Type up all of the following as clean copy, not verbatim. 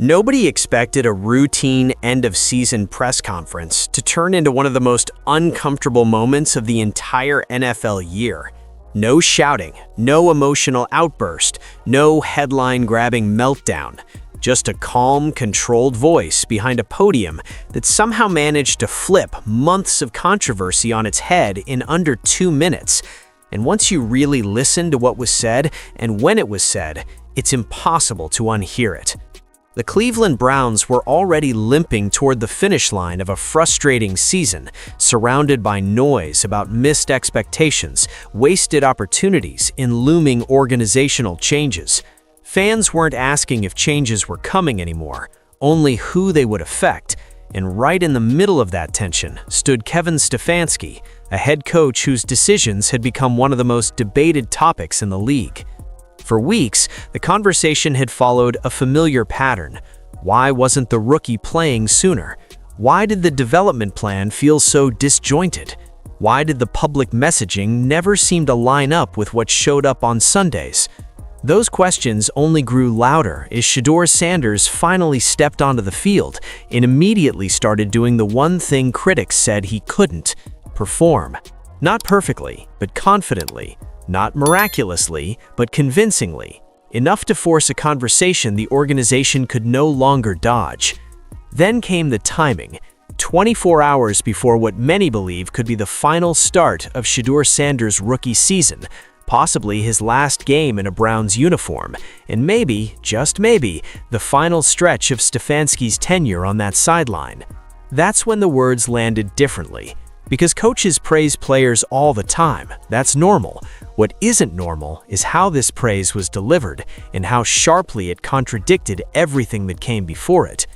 Nobody expected a routine end-of-season press conference to turn into one of the most uncomfortable moments of the entire NFL year. No shouting, no emotional outburst, no headline-grabbing meltdown. Just a calm, controlled voice behind a podium that somehow managed to flip months of controversy on its head in under 2 minutes. And once you really listen to what was said and when it was said, it's impossible to unhear it. The Cleveland Browns were already limping toward the finish line of a frustrating season, surrounded by noise about missed expectations, wasted opportunities, and looming organizational changes. Fans weren't asking if changes were coming anymore, only who they would affect. And right in the middle of that tension stood Kevin Stefanski, a head coach whose decisions had become one of the most debated topics in the league. For weeks, the conversation had followed a familiar pattern. Why wasn't the rookie playing sooner? Why did the development plan feel so disjointed? Why did the public messaging never seem to line up with what showed up on Sundays? Those questions only grew louder as Shedeur Sanders finally stepped onto the field and immediately started doing the one thing critics said he couldn't: perform. Not perfectly, but confidently. Not miraculously, but convincingly. Enough to force a conversation the organization could no longer dodge. Then came the timing. 24 hours before what many believe could be the final start of Shedeur Sanders' rookie season, possibly his last game in a Browns uniform, and maybe, just maybe, the final stretch of Stefanski's tenure on that sideline. That's when the words landed differently. Because coaches praise players all the time, that's normal. What isn't normal is how this praise was delivered and how sharply it contradicted everything that came before it.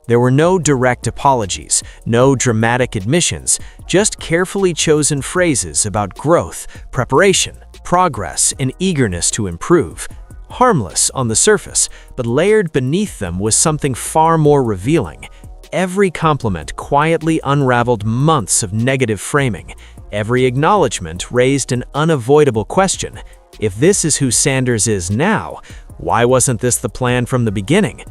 There were no direct apologies, no dramatic admissions, just carefully chosen phrases about growth, preparation, progress, and eagerness to improve. Harmless on the surface, but layered beneath them was something far more revealing. Every compliment quietly unraveled months of negative framing. Every acknowledgement raised an unavoidable question. If this is who Sanders is now, why wasn't this the plan from the beginning?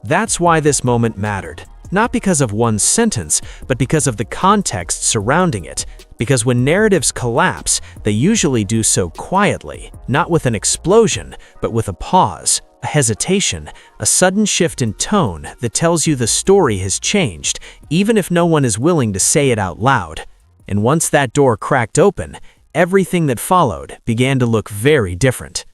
That's why this moment mattered. Not because of one sentence, but because of the context surrounding it. Because when narratives collapse, they usually do so quietly, not with an explosion, but with a pause. A hesitation, a sudden shift in tone that tells you the story has changed, even if no one is willing to say it out loud. And once that door cracked open, everything that followed began to look very different.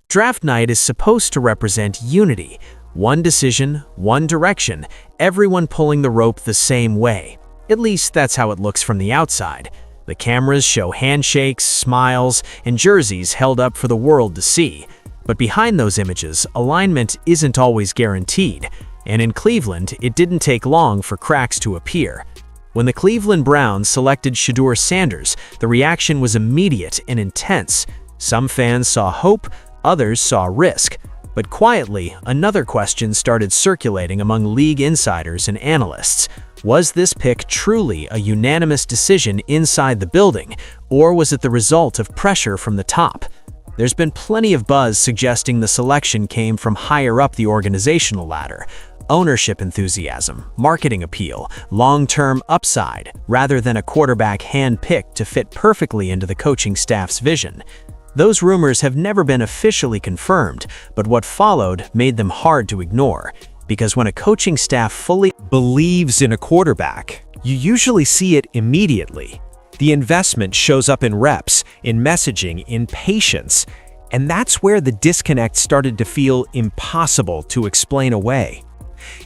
Draft night is supposed to represent unity. One decision, one direction, everyone pulling the rope the same way. At least that's how it looks from the outside. The cameras show handshakes, smiles, and jerseys held up for the world to see. But behind those images, alignment isn't always guaranteed, and in Cleveland, it didn't take long for cracks to appear. When the Cleveland Browns selected Shedeur Sanders, the reaction was immediate and intense. Some fans saw hope, others saw risk. But quietly, another question started circulating among league insiders and analysts. Was this pick truly a unanimous decision inside the building, or was it the result of pressure from the top? There's been plenty of buzz suggesting the selection came from higher up the organizational ladder. Ownership enthusiasm, marketing appeal, long-term upside, rather than a quarterback hand-picked to fit perfectly into the coaching staff's vision. Those rumors have never been officially confirmed, but what followed made them hard to ignore. Because when a coaching staff fully believes in a quarterback, you usually see it immediately. The investment shows up in reps, in messaging, in patience, and that's where the disconnect started to feel impossible to explain away.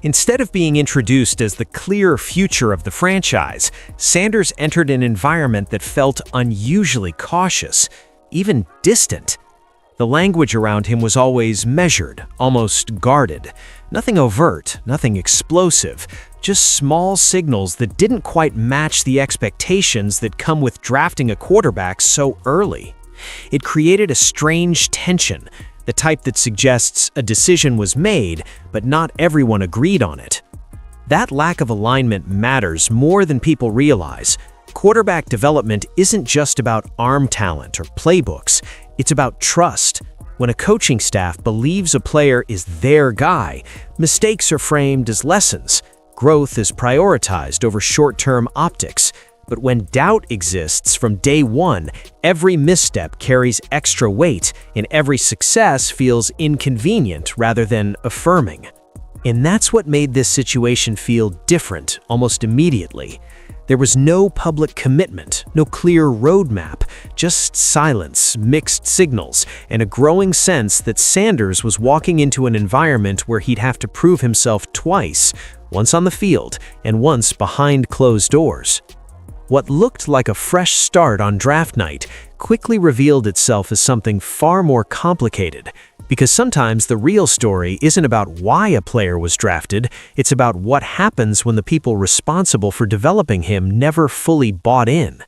Instead of being introduced as the clear future of the franchise, Sanders entered an environment that felt unusually cautious, even distant. The language around him was always measured, almost guarded. Nothing overt, nothing explosive, just small signals that didn't quite match the expectations that come with drafting a quarterback so early. It created a strange tension, the type that suggests a decision was made, but not everyone agreed on it. That lack of alignment matters more than people realize. Quarterback development isn't just about arm talent or playbooks, it's about trust. When a coaching staff believes a player is their guy, mistakes are framed as lessons. Growth is prioritized over short-term optics. But when doubt exists from day one, every misstep carries extra weight, and every success feels inconvenient rather than affirming. And that's what made this situation feel different almost immediately. There was no public commitment, no clear roadmap, just silence, mixed signals, and a growing sense that Sanders was walking into an environment where he'd have to prove himself twice, once on the field and once behind closed doors. What looked like a fresh start on draft night quickly revealed itself as something far more complicated, because sometimes the real story isn't about why a player was drafted, it's about what happens when the people responsible for developing him never fully bought in.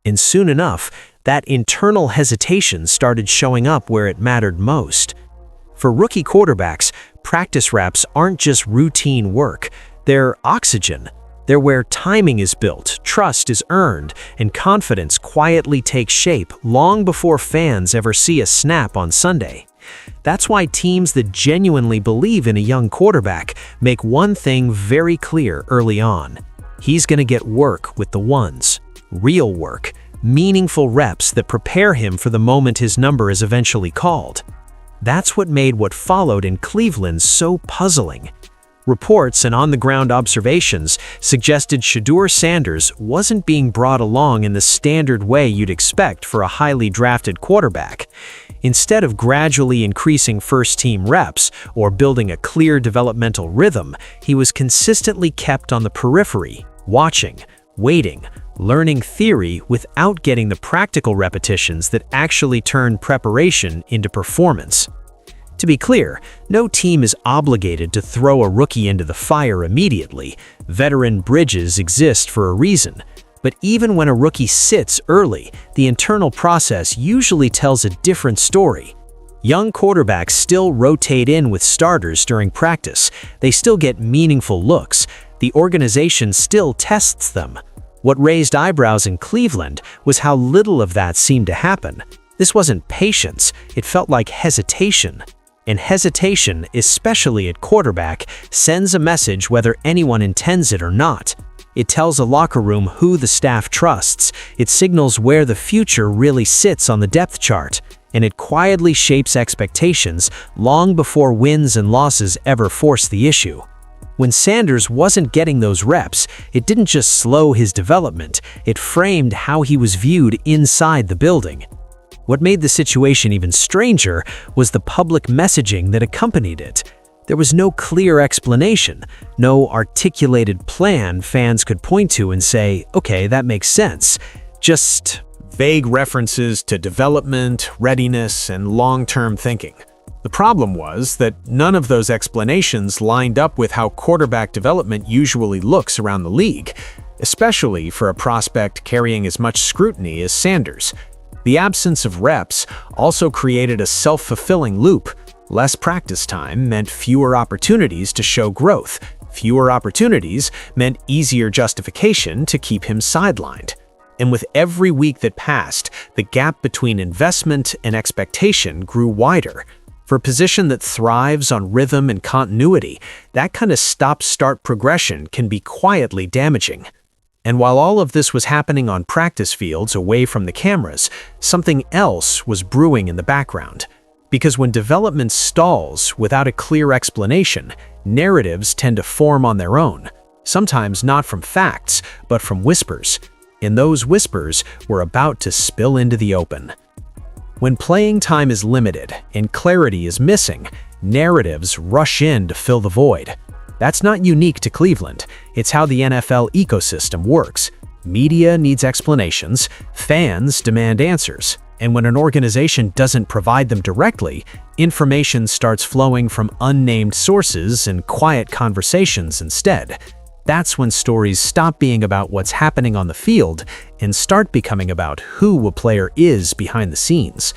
And soon enough, that internal hesitation started showing up where it mattered most. For rookie quarterbacks, practice reps aren't just routine work, they're oxygen. They're where timing is built, trust is earned, and confidence quietly takes shape long before fans ever see a snap on Sunday. That's why teams that genuinely believe in a young quarterback make one thing very clear early on. He's going to get work with the ones. Real work, meaningful reps that prepare him for the moment his number is eventually called. That's what made what followed in Cleveland so puzzling. Reports and on-the-ground observations suggested Shedeur Sanders wasn't being brought along in the standard way you'd expect for a highly drafted quarterback. Instead of gradually increasing first-team reps or building a clear developmental rhythm, he was consistently kept on the periphery, watching, waiting, learning theory without getting the practical repetitions that actually turn preparation into performance. To be clear, no team is obligated to throw a rookie into the fire immediately. Veteran bridges exist for a reason. But even when a rookie sits early, the internal process usually tells a different story. Young quarterbacks still rotate in with starters during practice. They still get meaningful looks. The organization still tests them. What raised eyebrows in Cleveland was how little of that seemed to happen. This wasn't patience, it felt like hesitation. And hesitation, especially at quarterback, sends a message whether anyone intends it or not. It tells a locker room who the staff trusts, it signals where the future really sits on the depth chart, and it quietly shapes expectations long before wins and losses ever force the issue. When Sanders wasn't getting those reps, it didn't just slow his development, it framed how he was viewed inside the building. What made the situation even stranger was the public messaging that accompanied it. There was no clear explanation, no articulated plan fans could point to and say, okay, that makes sense. Just vague references to development, readiness, and long-term thinking. The problem was that none of those explanations lined up with how quarterback development usually looks around the league, especially for a prospect carrying as much scrutiny as Sanders. The absence of reps also created a self-fulfilling loop. Less practice time meant fewer opportunities to show growth. Fewer opportunities meant easier justification to keep him sidelined. And with every week that passed, the gap between investment and expectation grew wider. For a position that thrives on rhythm and continuity, that kind of stop-start progression can be quietly damaging. And while all of this was happening on practice fields away from the cameras, something else was brewing in the background. Because when development stalls without a clear explanation, narratives tend to form on their own, sometimes not from facts, but from whispers. And those whispers were about to spill into the open. When playing time is limited and clarity is missing, narratives rush in to fill the void. That's not unique to Cleveland. It's how the NFL ecosystem works. Media needs explanations, fans demand answers, and when an organization doesn't provide them directly, information starts flowing from unnamed sources and quiet conversations instead. That's when stories stop being about what's happening on the field and start becoming about who a player is behind the scenes.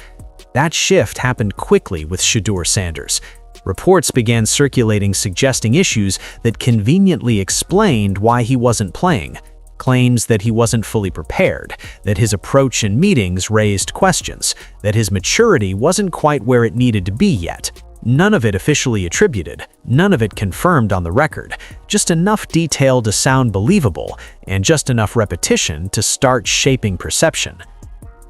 That shift happened quickly with Shedeur Sanders. Reports began circulating suggesting issues that conveniently explained why he wasn't playing. claims that he wasn't fully prepared, that his approach in meetings raised questions, that his maturity wasn't quite where it needed to be yet. None of it officially attributed, none of it confirmed on the record, just enough detail to sound believable, and just enough repetition to start shaping perception.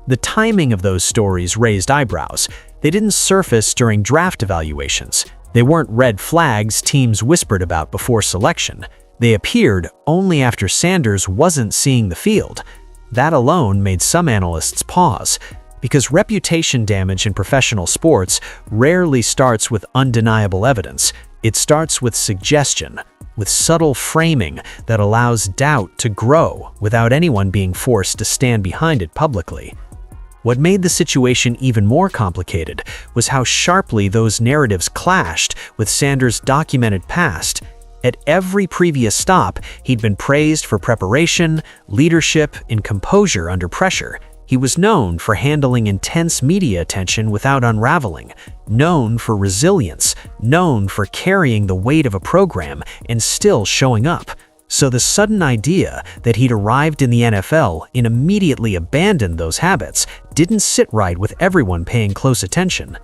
The timing of those stories raised eyebrows. They didn't surface during draft evaluations. They weren't red flags teams whispered about before selection. They appeared only after Sanders wasn't seeing the field. That alone made some analysts pause, because reputation damage in professional sports rarely starts with undeniable evidence. It starts with suggestion, with subtle framing that allows doubt to grow without anyone being forced to stand behind it publicly. What made the situation even more complicated was how sharply those narratives clashed with Sanders' documented past. At every previous stop, he'd been praised for preparation, leadership, and composure under pressure. He was known for handling intense media attention without unraveling, known for resilience, known for carrying the weight of a program and still showing up. So the sudden idea that he'd arrived in the NFL and immediately abandoned those habits didn't sit right with everyone paying close attention.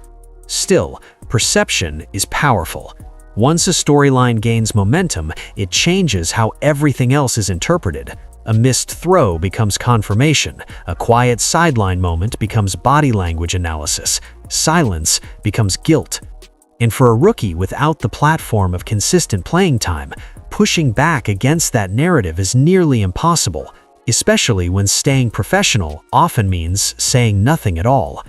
Still, perception is powerful. Once a storyline gains momentum, it changes how everything else is interpreted. A missed throw becomes confirmation, a quiet sideline moment becomes body language analysis, silence becomes guilt. And for a rookie without the platform of consistent playing time, pushing back against that narrative is nearly impossible, especially when staying professional often means saying nothing at all.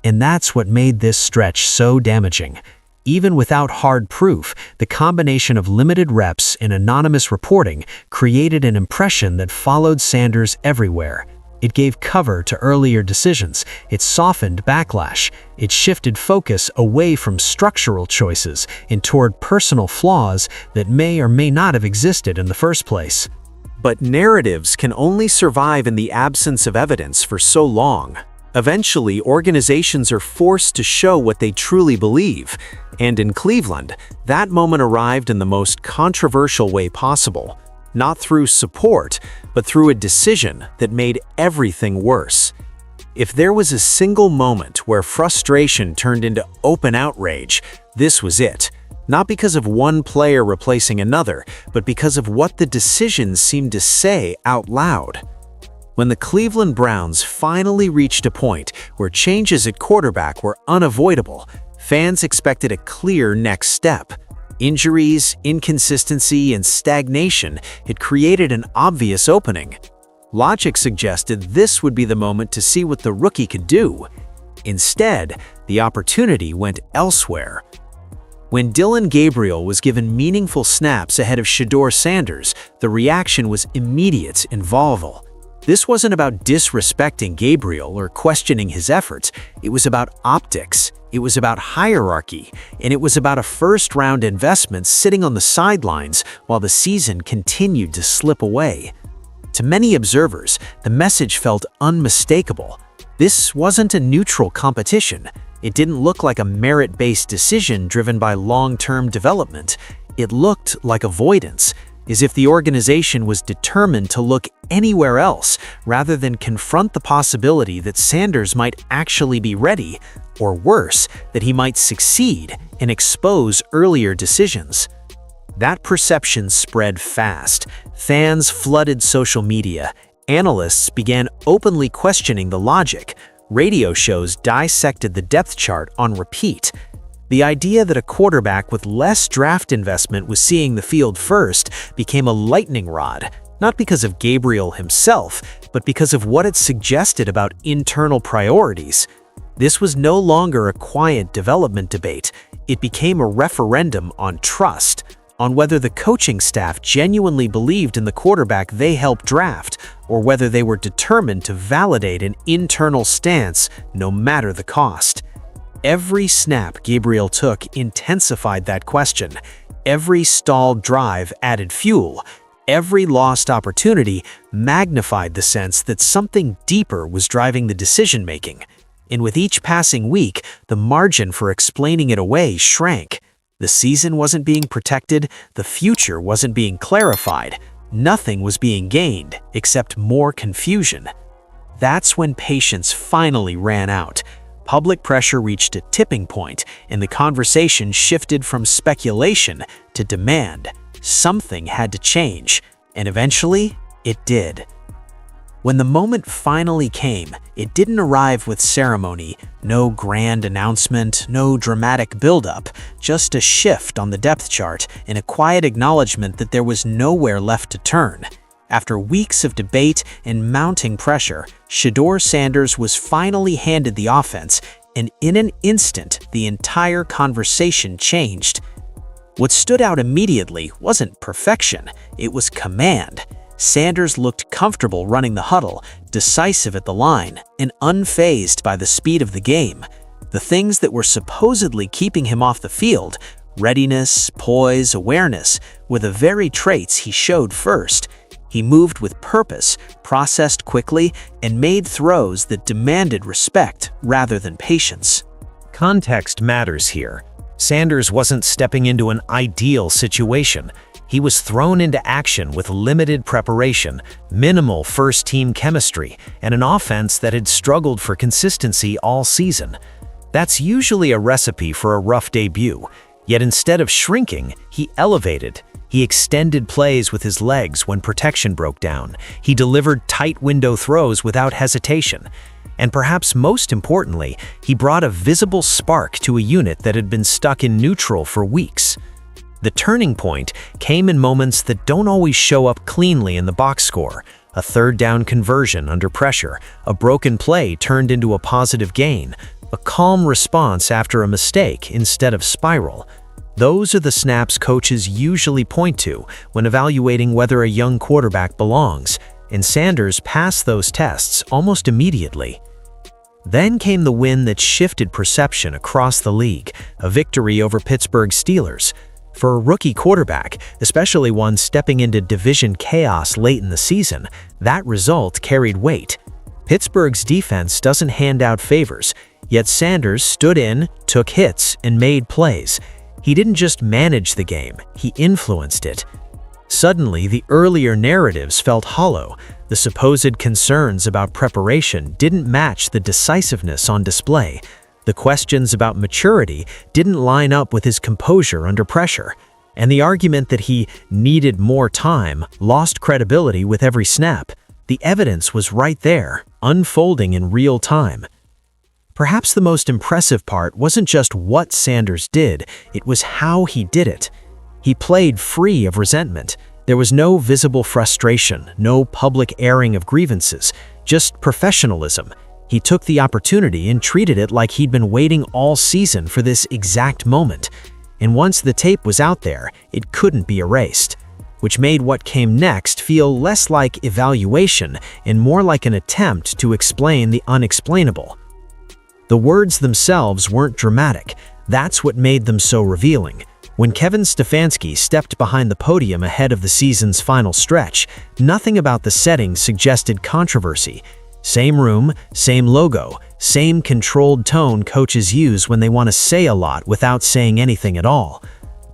And that's what made this stretch so damaging. Even without hard proof, the combination of limited reps and anonymous reporting created an impression that followed Sanders everywhere. It gave cover to earlier decisions, it softened backlash, it shifted focus away from structural choices and toward personal flaws that may or may not have existed in the first place. But narratives can only survive in the absence of evidence for so long. Eventually, organizations are forced to show what they truly believe, and in Cleveland, that moment arrived in the most controversial way possible. Not through support, but through a decision that made everything worse. If there was a single moment where frustration turned into open outrage, this was it. Not because of one player replacing another, but because of what the decisions seemed to say out loud. When the Cleveland Browns finally reached a point where changes at quarterback were unavoidable, fans expected a clear next step. Injuries, inconsistency, and stagnation had created an obvious opening. Logic suggested this would be the moment to see what the rookie could do. Instead, the opportunity went elsewhere. When Dillon Gabriel was given meaningful snaps ahead of Shedeur Sanders, the reaction was immediate and volatile. This wasn't about disrespecting Gabriel or questioning his efforts. It was about optics, it was about hierarchy, and it was about a first-round investment sitting on the sidelines while the season continued to slip away. To many observers, the message felt unmistakable. This wasn't a neutral competition. It didn't look like a merit-based decision driven by long-term development. It looked like avoidance, as if the organization was determined to look anywhere else rather than confront the possibility that Sanders might actually be ready, or worse, that he might succeed and expose earlier decisions. That perception spread fast. Fans flooded social media. Analysts began openly questioning the logic. Radio shows dissected the depth chart on repeat. The idea that a quarterback with less draft investment was seeing the field first became a lightning rod, not because of Gabriel himself, but because of what it suggested about internal priorities. This was no longer a quiet development debate. It became a referendum on trust, on whether the coaching staff genuinely believed in the quarterback they helped draft, or whether they were determined to validate an internal stance no matter the cost. Every snap Gabriel took intensified that question. Every stalled drive added fuel. Every lost opportunity magnified the sense that something deeper was driving the decision-making. And with each passing week, the margin for explaining it away shrank. The season wasn't being protected, the future wasn't being clarified. nothing was being gained except more confusion. That's when patience finally ran out. Public pressure reached a tipping point, and the conversation shifted from speculation to demand. Something had to change, and eventually, it did. When the moment finally came, it didn't arrive with ceremony, no grand announcement, no dramatic buildup, just a shift on the depth chart and a quiet acknowledgement that there was nowhere left to turn. After weeks of debate and mounting pressure, Shedeur Sanders was finally handed the offense, and in an instant, the entire conversation changed. What stood out immediately wasn't perfection, it was command. Sanders looked comfortable running the huddle, decisive at the line, and unfazed by the speed of the game. The things that were supposedly keeping him off the field, readiness, poise, awareness, were the very traits he showed first. He moved with purpose, processed quickly, and made throws that demanded respect rather than patience. Context matters here. Sanders wasn't stepping into an ideal situation. He was thrown into action with limited preparation, minimal first-team chemistry, and an offense that had struggled for consistency all season. That's usually a recipe for a rough debut. Yet instead of shrinking, he elevated. He extended plays with his legs when protection broke down. He delivered tight window throws without hesitation. And perhaps most importantly, he brought a visible spark to a unit that had been stuck in neutral for weeks. The turning point came in moments that don't always show up cleanly in the box score. A third down conversion under pressure, a broken play turned into a positive gain, a calm response after a mistake instead of spiral. Those are the snaps coaches usually point to when evaluating whether a young quarterback belongs, and Sanders passed those tests almost immediately. Then came the win that shifted perception across the league, a victory over Pittsburgh's Steelers. For a rookie quarterback, especially one stepping into division chaos late in the season, that result carried weight. Pittsburgh's defense doesn't hand out favors, yet Sanders stood in, took hits, and made plays. He didn't just manage the game, he influenced it. Suddenly, the earlier narratives felt hollow. The supposed concerns about preparation didn't match the decisiveness on display. The questions about maturity didn't line up with his composure under pressure, and the argument that he needed more time lost credibility with every snap. The evidence was right there, unfolding in real time. Perhaps the most impressive part wasn't just what Sanders did, it was how he did it. He played free of resentment. There was no visible frustration, no public airing of grievances, just professionalism. He took the opportunity and treated it like he'd been waiting all season for this exact moment. And once the tape was out there, it couldn't be erased, which made what came next feel less like evaluation and more like an attempt to explain the unexplainable. The words themselves weren't dramatic. That's what made them so revealing. When Kevin Stefanski stepped behind the podium ahead of the season's final stretch, nothing about the setting suggested controversy. Same room, same logo, same controlled tone coaches use when they want to say a lot without saying anything at all.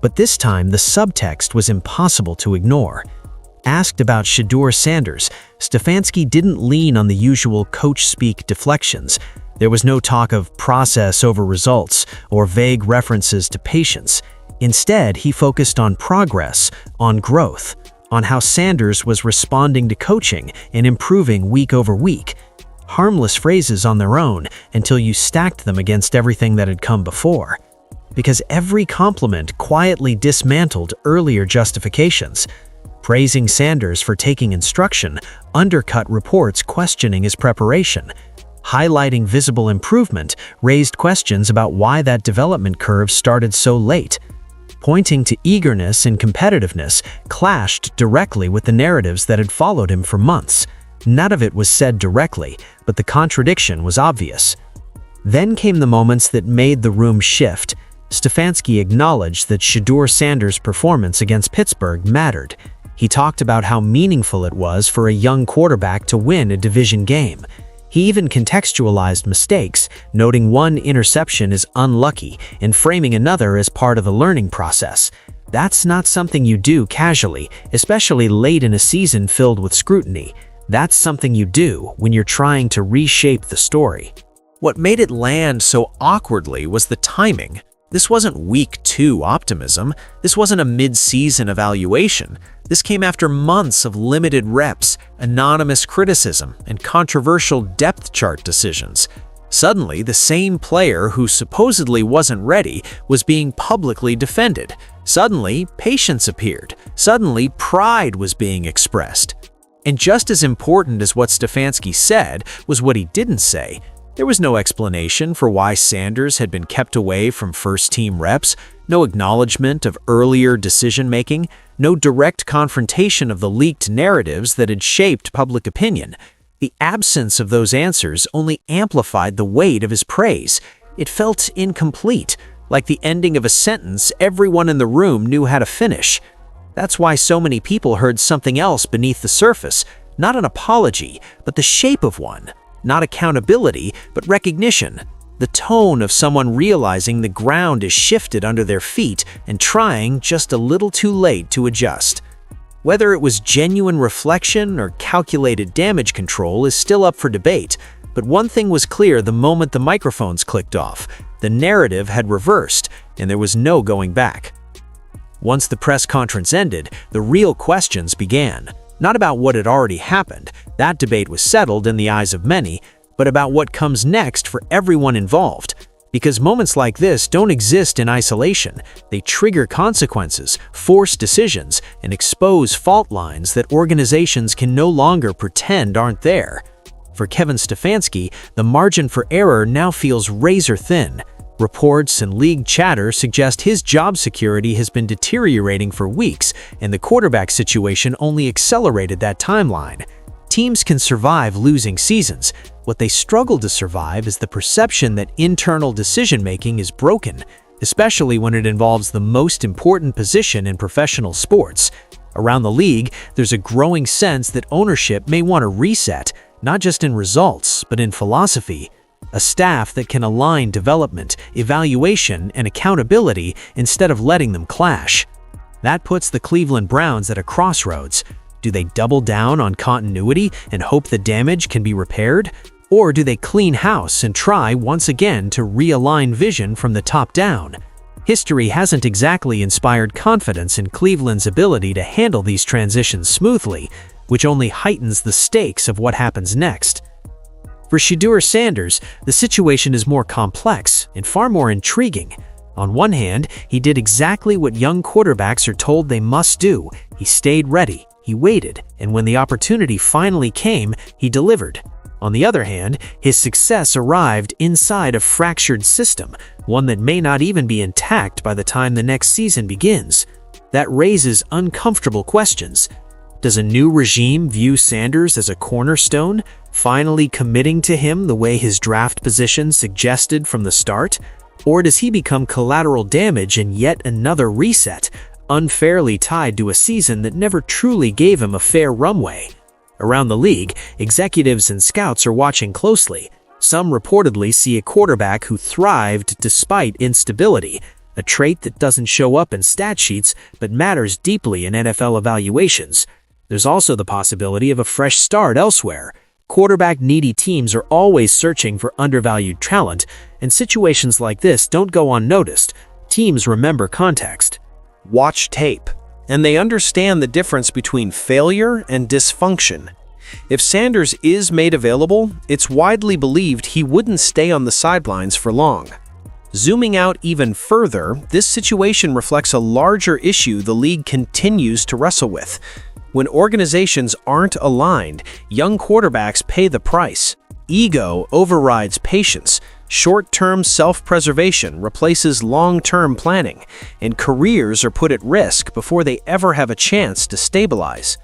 But this time, the subtext was impossible to ignore. Asked about Shedeur Sanders, Stefanski didn't lean on the usual coach-speak deflections. There was no talk of process over results or vague references to patience. Instead, he focused on progress, on growth, on how Sanders was responding to coaching and improving week over week. Harmless phrases on their own until you stacked them against everything that had come before. Because every compliment quietly dismantled earlier justifications. Praising Sanders for taking instruction undercut reports questioning his preparation. Highlighting visible improvement raised questions about why that development curve started so late. Pointing to eagerness and competitiveness clashed directly with the narratives that had followed him for months. None of it was said directly, but the contradiction was obvious. Then came the moments that made the room shift. Stefanski acknowledged that Shedeur Sanders' performance against Pittsburgh mattered. He talked about how meaningful it was for a young quarterback to win a division game. He even contextualized mistakes, noting one interception as unlucky and framing another as part of the learning process. That's not something you do casually, especially late in a season filled with scrutiny. That's something you do when you're trying to reshape the story. What made it land so awkwardly was the timing. This wasn't week 2 optimism. This wasn't a mid-season evaluation. This came after months of limited reps, anonymous criticism, and controversial depth chart decisions. Suddenly, the same player who supposedly wasn't ready was being publicly defended. Suddenly, patience appeared. Suddenly, pride was being expressed. And just as important as what Stefanski said was what he didn't say. There was no explanation for why Sanders had been kept away from first-team reps, no acknowledgement of earlier decision-making, no direct confrontation of the leaked narratives that had shaped public opinion. The absence of those answers only amplified the weight of his praise. It felt incomplete, like the ending of a sentence everyone in the room knew how to finish. That's why so many people heard something else beneath the surface, not an apology, but the shape of one. Not accountability, but recognition. The tone of someone realizing the ground is shifted under their feet and trying just a little too late to adjust. Whether it was genuine reflection or calculated damage control is still up for debate, but one thing was clear the moment the microphones clicked off. The narrative had reversed, and there was no going back. Once the press conference ended, the real questions began. Not about what had already happened, that debate was settled in the eyes of many, but about what comes next for everyone involved. Because moments like this don't exist in isolation. They trigger consequences, force decisions, and expose fault lines that organizations can no longer pretend aren't there. For Kevin Stefanski, the margin for error now feels razor thin. Reports and league chatter suggest his job security has been deteriorating for weeks, and the quarterback situation only accelerated that timeline. Teams can survive losing seasons. What they struggle to survive is the perception that internal decision-making is broken, especially when it involves the most important position in professional sports. Around the league, there's a growing sense that ownership may want to reset, not just in results, but in philosophy. A staff that can align development, evaluation, and accountability instead of letting them clash. That puts the Cleveland Browns at a crossroads. Do they double down on continuity and hope the damage can be repaired? Or do they clean house and try once again to realign vision from the top down? History hasn't exactly inspired confidence in Cleveland's ability to handle these transitions smoothly, which only heightens the stakes of what happens next. For Shedeur Sanders, the situation is more complex and far more intriguing. On one hand, he did exactly what young quarterbacks are told they must do. He stayed ready, he waited, and when the opportunity finally came, he delivered. On the other hand, his success arrived inside a fractured system, one that may not even be intact by the time the next season begins. That raises uncomfortable questions. Does a new regime view Sanders as a cornerstone, finally committing to him the way his draft position suggested from the start? Or does he become collateral damage in yet another reset, unfairly tied to a season that never truly gave him a fair runway? Around the league, executives and scouts are watching closely. Some reportedly see a quarterback who thrived despite instability, a trait that doesn't show up in stat sheets but matters deeply in NFL evaluations. There's also the possibility of a fresh start elsewhere. Quarterback-needy teams are always searching for undervalued talent, and situations like this don't go unnoticed. Teams remember context, watch tape, and they understand the difference between failure and dysfunction. If Sanders is made available, it's widely believed he wouldn't stay on the sidelines for long. Zooming out even further, this situation reflects a larger issue the league continues to wrestle with. When organizations aren't aligned, young quarterbacks pay the price. Ego overrides patience. Short-term self-preservation replaces long-term planning, and careers are put at risk before they ever have a chance to stabilize.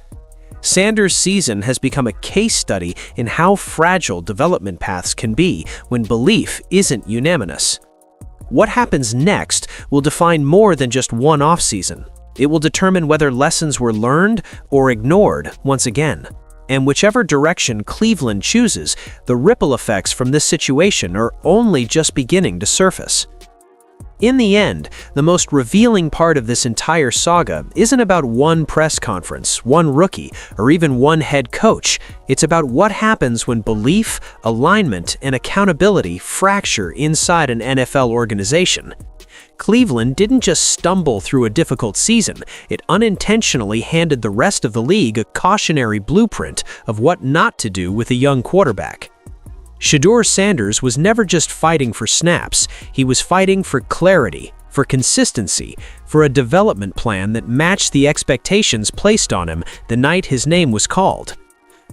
Sanders' season has become a case study in how fragile development paths can be when belief isn't unanimous. What happens next will define more than just one offseason. It will determine whether lessons were learned or ignored once again. And whichever direction Cleveland chooses, the ripple effects from this situation are only just beginning to surface. In the end, the most revealing part of this entire saga isn't about one press conference, one rookie, or even one head coach. It's about what happens when belief, alignment, and accountability fracture inside an NFL organization. Cleveland didn't just stumble through a difficult season, it unintentionally handed the rest of the league a cautionary blueprint of what not to do with a young quarterback. Shedeur Sanders was never just fighting for snaps, he was fighting for clarity, for consistency, for a development plan that matched the expectations placed on him the night his name was called.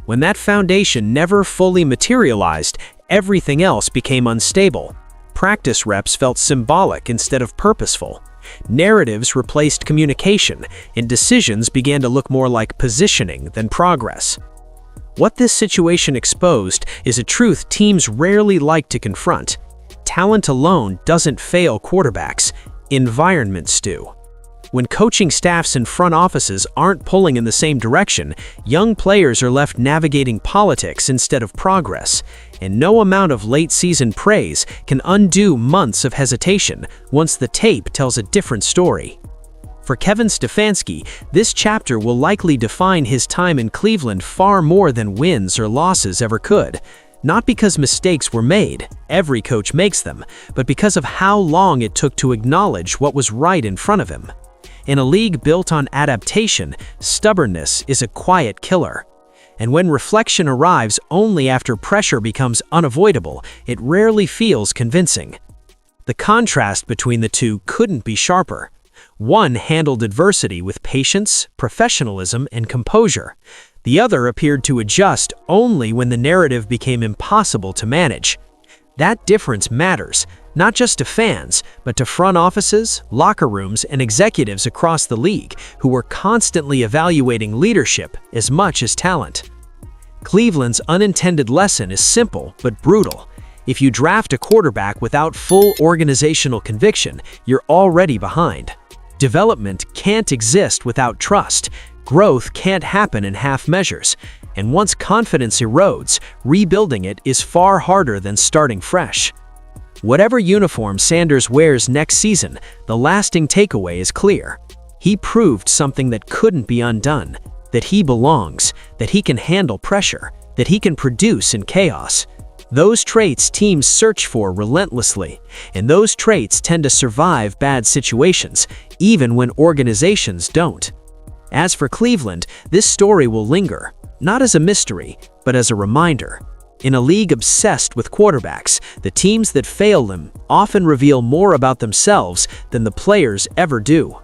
When that foundation never fully materialized, everything else became unstable. Practice reps felt symbolic instead of purposeful. Narratives replaced communication, and decisions began to look more like positioning than progress. What this situation exposed is a truth teams rarely like to confront. Talent alone doesn't fail quarterbacks, environments do. When coaching staffs and front offices aren't pulling in the same direction, young players are left navigating politics instead of progress, and no amount of late-season praise can undo months of hesitation once the tape tells a different story. For Kevin Stefanski, this chapter will likely define his time in Cleveland far more than wins or losses ever could. Not because mistakes were made, every coach makes them, but because of how long it took to acknowledge what was right in front of him. In a league built on adaptation, stubbornness is a quiet killer. And when reflection arrives only after pressure becomes unavoidable, it rarely feels convincing. The contrast between the two couldn't be sharper. One handled adversity with patience, professionalism, and composure. The other appeared to adjust only when the narrative became impossible to manage. That difference matters, not just to fans, but to front offices, locker rooms, and executives across the league who were constantly evaluating leadership as much as talent. Cleveland's unintended lesson is simple but brutal. If you draft a quarterback without full organizational conviction, you're already behind. Development can't exist without trust. Growth can't happen in half measures. And once confidence erodes, rebuilding it is far harder than starting fresh. Whatever uniform Sanders wears next season, the lasting takeaway is clear. He proved something that couldn't be undone, that he belongs, that he can handle pressure, that he can produce in chaos. Those traits teams search for relentlessly, and those traits tend to survive bad situations, even when organizations don't. As for Cleveland, this story will linger, not as a mystery, but as a reminder. In a league obsessed with quarterbacks, the teams that fail them often reveal more about themselves than the players ever do.